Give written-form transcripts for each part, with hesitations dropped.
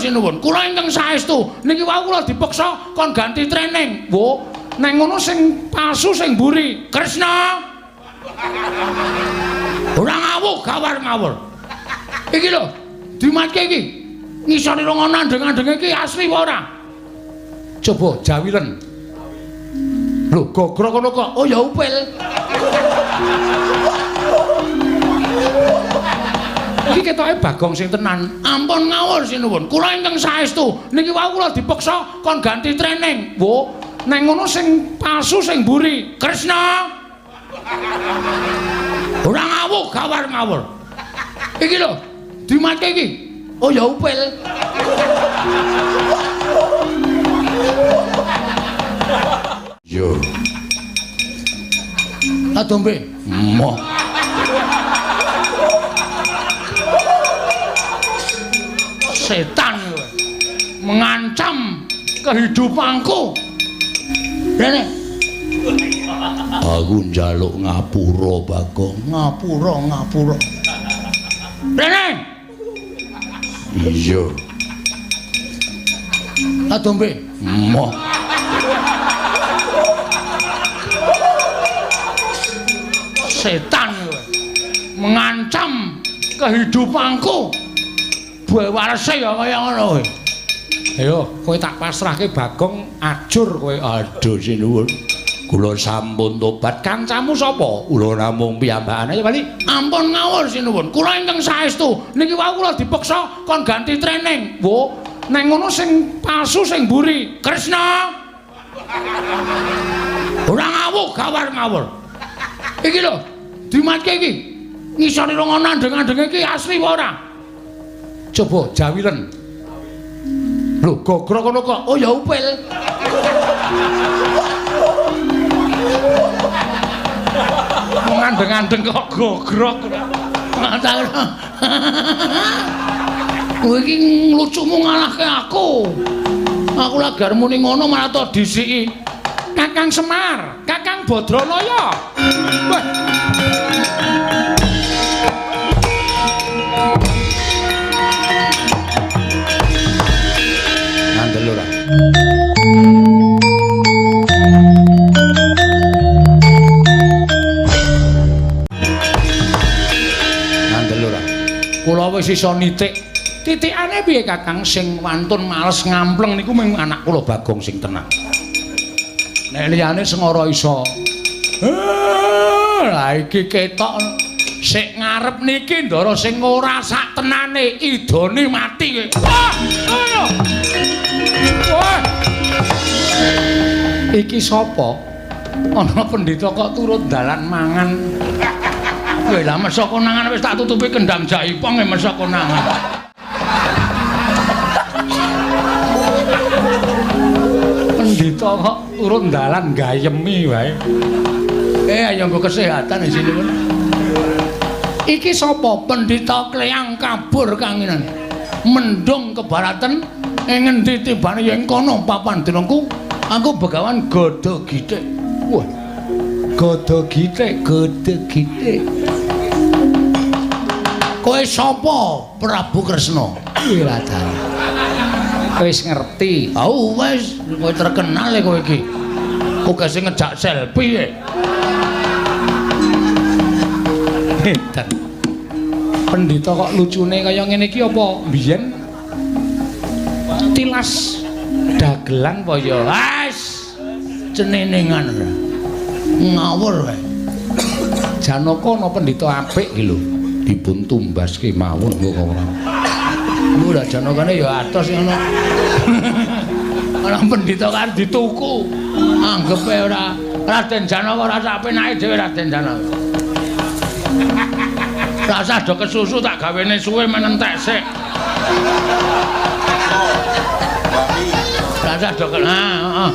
sinuwun. Kula ingkang saestu. Niki wau kula dipeksa kon ganti training. Wo, nek ngono sing palsu sing mburi. Kresna. Ora ngawur, gawar ngawur. Iki lho, dimatke iki. Ngisore rong andeng-andeng iki asli apa ora? Coba jawilen. Lho, gogrok ngono kok. Oh ya upil. Iki ketoke Bagong sing tenan. Ampun ngawur sinuwun. Kula ingkang saestu. Niki wau kula dipeksa kon ganti training. Wo, nek ngono sing palsu sing mburi. Kresna. Ora ngawur, gawar ngawur. Iki lho, dimatke iki. Oh ya upil. Yo. Tak dombe. Moh. Setan kowe. Mengancam kehidupanku. Rene. Aku njaluk ngapura, Bagong. Ngapura. Rene. Iya. Tak dombe. Moh. Setan kowe. Mengancam kehidupanku. Buah warese ya kaya ngono kowe. Ayo, kowe tak pasrahke Bagong, ajur kowe. Aduh sinuwun. Kula sampun tobat. Kancamu sapa? Kula namung piyambakane ya Bali. Ampun ngawur sinuwun. Kula ingkang saestu. Niki wau kula dipeksa kon ganti training. Wo, nek ngono sing palsu sing mburi. Kresna. Ora ngawur, gawar ngawur. Iki lho, dimatke iki. Ngisore rong andeng-andeng iki asli apa ora? Coba jawilen. Lho, gogrok ngono kok. Oh ya upil. Ngandeng-andeng kok gogrok. Kowe iki nglucumu ngalahke aku. Aku lagi arep muni ngono malah to disiki. Kakang Semar, Kakang Badranaya. Wah. Ngandel ora. Kula wis iso nitik. Titikane piye Kakang sing wantun males ngampleng niku mung anak kula Bagong sing tenang. Nek liyane sing ora iso. Lah iki ketok sik ngarep niki ndara sing ora sak tenane idone mati kowe. Wah! Ayo. Wah! Iki sapa? Ana pendhita kok turut dalan mangan. Kowe lah mesa konangan wis tak tutupi kendang jaipong e mesa konangan. Pendhita kok turun dalan gayemi wae. Ayo nggo kesehatan di sini. Iki sapa? Pendhita Kleyang kabur kanginan. Mendung kebaratan ing ngendi tibane yen kono papan dinengku. Aku Begawan Godho Githik. Wah. Godho Githik. Kowe sapa, Prabu Kresna? Wiradane. Wis ngerti. Oh, wis kowe terkenal kowe iki. Kowe sing ngejak selfie e. Edan. Pendhita kok lucune kaya ngene iki apa mbiyen? Tilas dagelan apa ya? Wis ceneningan ora. Ngawur wae. Janaka ana pendhita apik iki lho. Dipun tumbaske mawon kok ora. Lho lah janakane ya atos ngono. Ana pendhita kan dituku. Anggepe ora Raden Janaka ora sak penake dhewe Raden Janaka. Rasa do kesusu tak gawene suwe menentek sik. Rasa do heeh.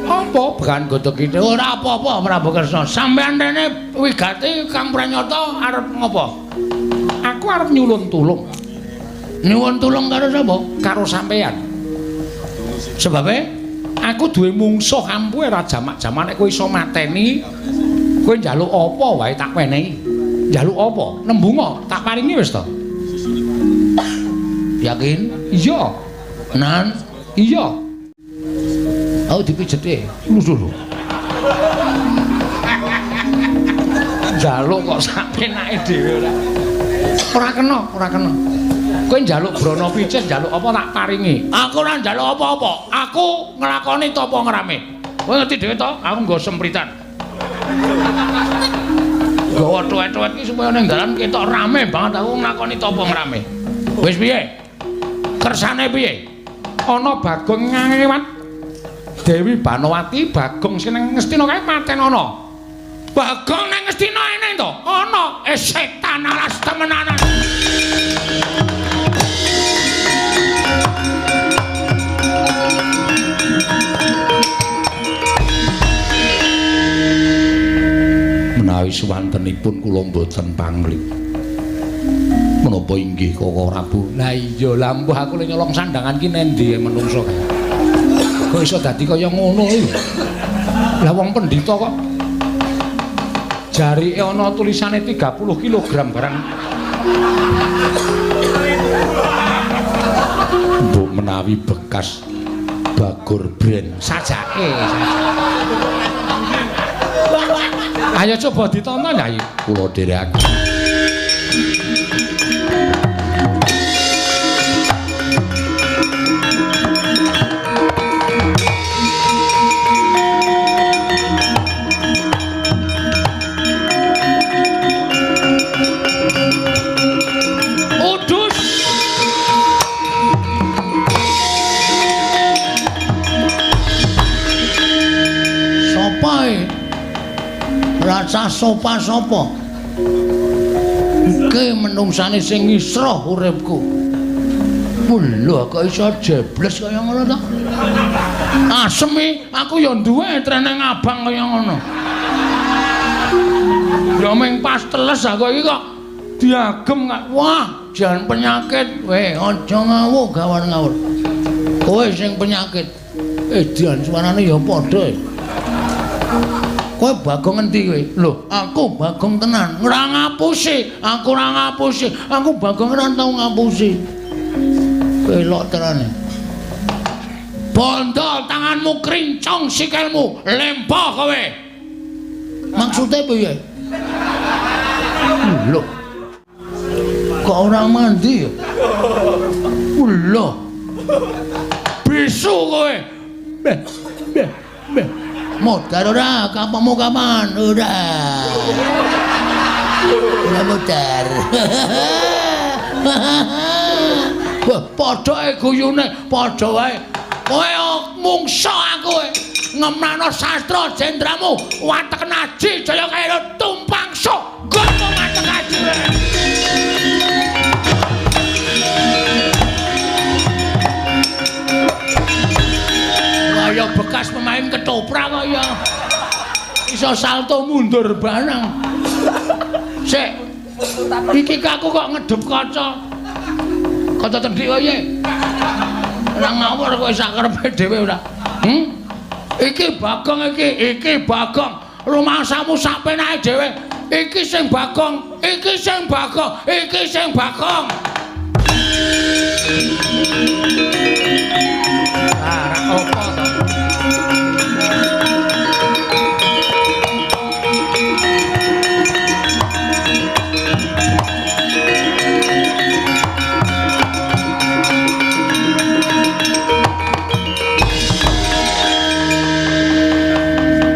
Apa Begawan Godho Githik? Ora apa-apa Prabu Kresna. Sampeyan rene wigati Kang Pranyata arep ngopo? Aku arep nyulun tulung. Nyuwun tulung karo sapa? Karo sampeyan. Sebabe aku duwe mungsuh ampuhe ra jamak-jamane kowe iso mateni. Kowe njaluk apa wae tak wenehi. Njaluk apa? Nembunga tak paringi wis to. Yakin? Iya. Nan? Iya. Aku dipijeti. Lho. Njaluk kok sak penake dhewe ora. Ora kena. Kowe njaluk brana picis, njaluk apa tak paringi. Aku ora njaluk apa-apa. Aku nglakoni tapa ngrame. Kowe ngerti dhewe to, aku nggo sempritan. Gawa tuwet-tuwet iki supaya ning dalan ketok rame banget aku nglakoni tapa ngrame. Wis piye? Kersane piye? Ana Bagong ngewat. Dewi Banowati, Bagong sing nang Ngastina kae paten ana. Bagong nang Ngastina ene to? Ana. Setan alas temenanan. Menawi suwantenipun kula mboten pangling. Menapa inggih Koko Prabu? Lah iya, lampuh aku le nyolong sandangan ki nendi menungso kae. Kok iso dadi kaya ngono lho. Lah wong pendhita kok jarike ana tulisane 30 kg barang. Mbok menawi bekas Bagor brand sajake. Ayo coba ditonton ya, kula dherekaken. Rasa sopa sapa iki menungsane sing ngisroh uripku. Lho kok iso jebles kaya ngono to? Asemi aku ya duwe treneng abang kaya ngono. Ya ming pas teles aku iki kok diagem kok. Wah, jan penyakit. Aja ngawur gawar-ngawur. Kowe sing penyakit. Dian suarane ya padha. Kowe Bagong endi kowe? Lho, aku Bagong tenan. Ora ngapusi, aku ora ngapusi. Aku Bagong ora tau ngapusi. Pelok terane. Bondo tanganmu krincong sikilmu, lempoh kowe. Maksude piye? Lho. Kok ora mandi ya? Lho. Bisu kowe. Beh. Modar ora, kapamu kapan? Ora modar. Wah, padha ae guyune, padha wae. Kowe mungsa aku ngemrano sastra jendramu, watek naji jaya kaya tumpang sok. Gomo watek naji. Kaya bekas pemain ketoprak kaya iso salto mundur barang. Sik, iki aku kok ngedep kaca. Kaca tendhik kaya. Ora ngawur kowe sak karepe dhewe ora. Iki Bagong iki Bagong. Rumangsamu sak penake dhewe. Iki sing Bagong. Ora apa to?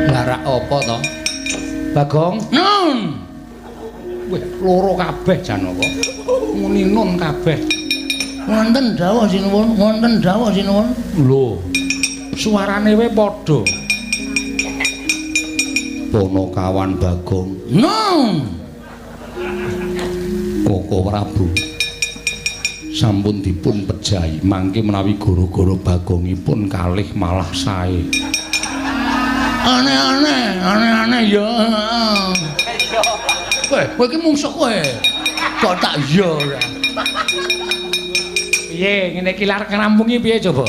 Lara apa to? Bagong? Nun. Wih, loro kabeh jan apa? Muni nun kabeh. Wonten dawuh sinuwun. Lho. Suarane wae padha. Ponokawan Bagong. Nun. Koko Prabu. Sampun dipun pejahi mangke menawi gara-gara Bagongipun kalih malah sae. Aneh ya. Kowe iki mungsuh kowe. Kok tak iya ora. Piye ngene iki lar ngrampungi piye coba?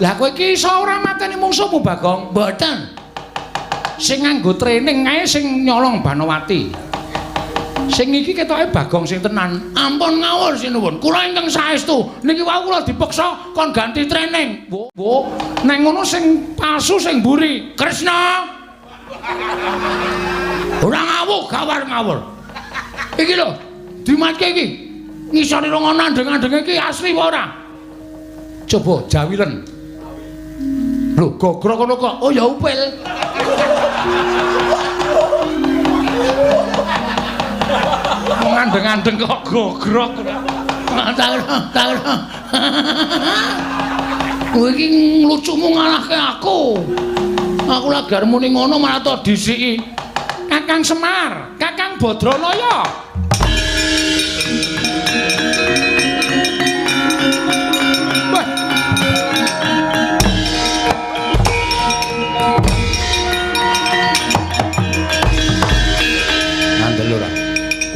Lah kowe iki iso ora mateni mungsuhmu Bagong? Mboten. Sing nganggo training ae sing nyolong Banowati. Sing iki ketoke Bagong sing tenan. Ampun ngawur sinuwun. Kula ingkang saestu. Niki wau kula dipeksa kon ganti training. Wo, nek ngono sing palsu sing mburi. Kresna. Ora ngawur, gawar ngawur. Iki lho, dimatke iki. Ngisore rong andeng-andeng iki asli apa ora? Coba jawilen. Lho, gogrok ngono kok. Oh ya upil. Ngandeng-andeng kok gogrok. Tak. Kowe iki nglucumu ngalahke aku. Aku lagi arep muni ngono malah to disiki. Kakang Semar, Kakang Badranaya.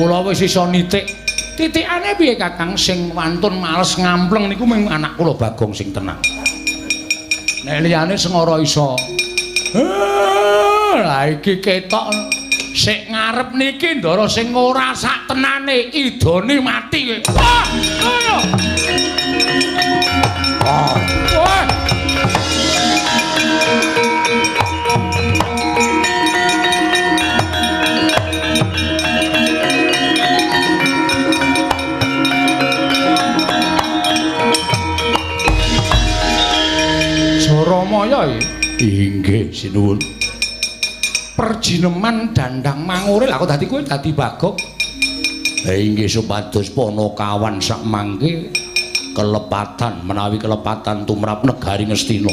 Kula wis iso nitik. Titikane piye Kakang sing wantun males ngampleng niku mung anak kula Bagong sing tenang. Nek liyane Sengara iso. Lah iki ketok sik ngarep niki ndara sing ora sak tenane idone mati kowe. Wah, ngono. Wah. Ramaya inggih sinuwun. Perjineman dandang manguril aku dadi kowe dadi Bagong. Inggih supados Panakawan sak mangke kelepatan menawi kelepatan tumrap negari Ngastina.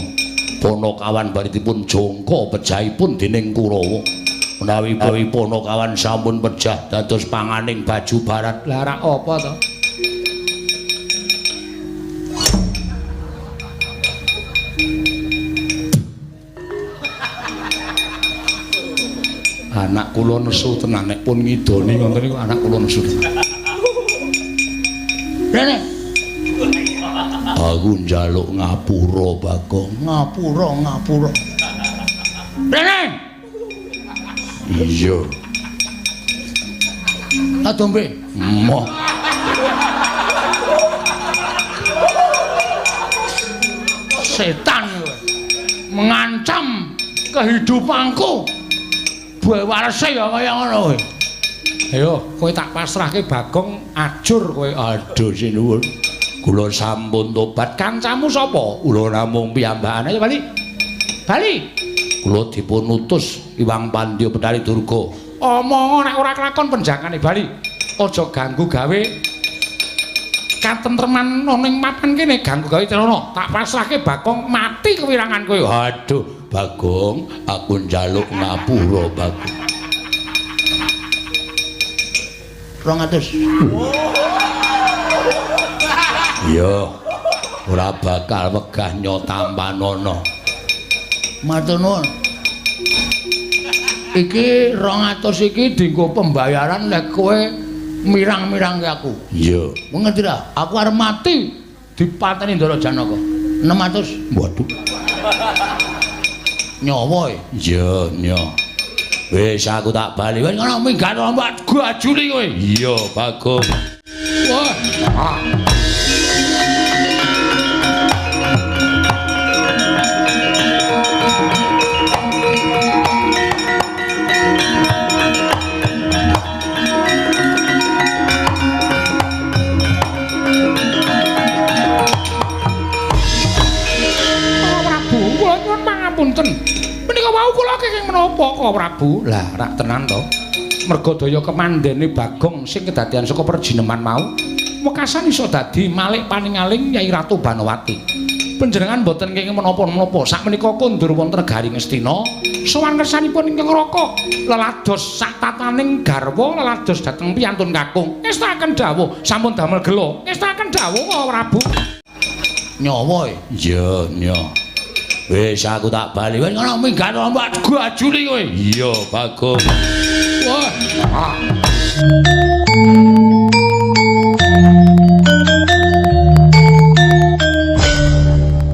Panakawan baritipun jangka pejahipun dening Kurawa. Menawi Panakawan sampun pejah dados panganing baju barat. Lah rak apa to? Anak kula nesu tenan nek pun ngidoni ngoten niku anak kula nesu. Rene. Aku njaluk ngapura Bagong, ngapura. Rene. Iya. Adombe. Moh. Setan kowe. Mengancam kehidupanku. Buah warese ya kaya ngono kowe. Ayo, kowe tak pasrahke Bagong, ajur kowe. Aduh sinuwun. Kula sampun tobat. Kancamu sapa? Kula namung piyambakane. Ayo bali. Bali. Kula dipun utus Iwang Pandya Betari Durga. Omong nek ora kelakon penjakane bali. Aja ganggu gawe katentreman ning mapan kene, ganggu gawe celana. Tak pasrahke Bagong, mati kewirangan kowe. Aduh. Bagong, aku njaluk ngapura Bagong. 200. Yo, ora bakal wegah nyotampanana. Matur nuwun. Iki 200 iki dienggo pembayaran lek kowe mirang-mirangke aku. Iya. Mengerti ra? Aku arep mati dipateni Ndara Janaka. 600. Waduh. Nyawa e? Iya, nyawa. Wis aku tak bali. Wis ngono minggat ombak gajuli kowe. Iya, Bagong. Wah. Punten. Menika wau kula kenging menapa kok Prabu? Lah, rak tenan to. Merga daya kemandene Bagong sing kedadian saka perjineman mau, wekasan iso dadi malik paningaling Nyai Ratu Banowati. Panjenengan boten kenging menapa-menapa. Sakmenika kondur wonten negari Ngastina, sowan kersanipun ingkang Raka, lelados sak tataning garwa, lelados dhateng piyantun kakung. Ngestaken dawuh, sampun damel gelo. Ngestaken dawuh kok Prabu. Nyawa e? Iya, nyawa. Wis aku tak bali. Wis ngono minggat ombak gajuli kowe. Iya, Bagong. Wah.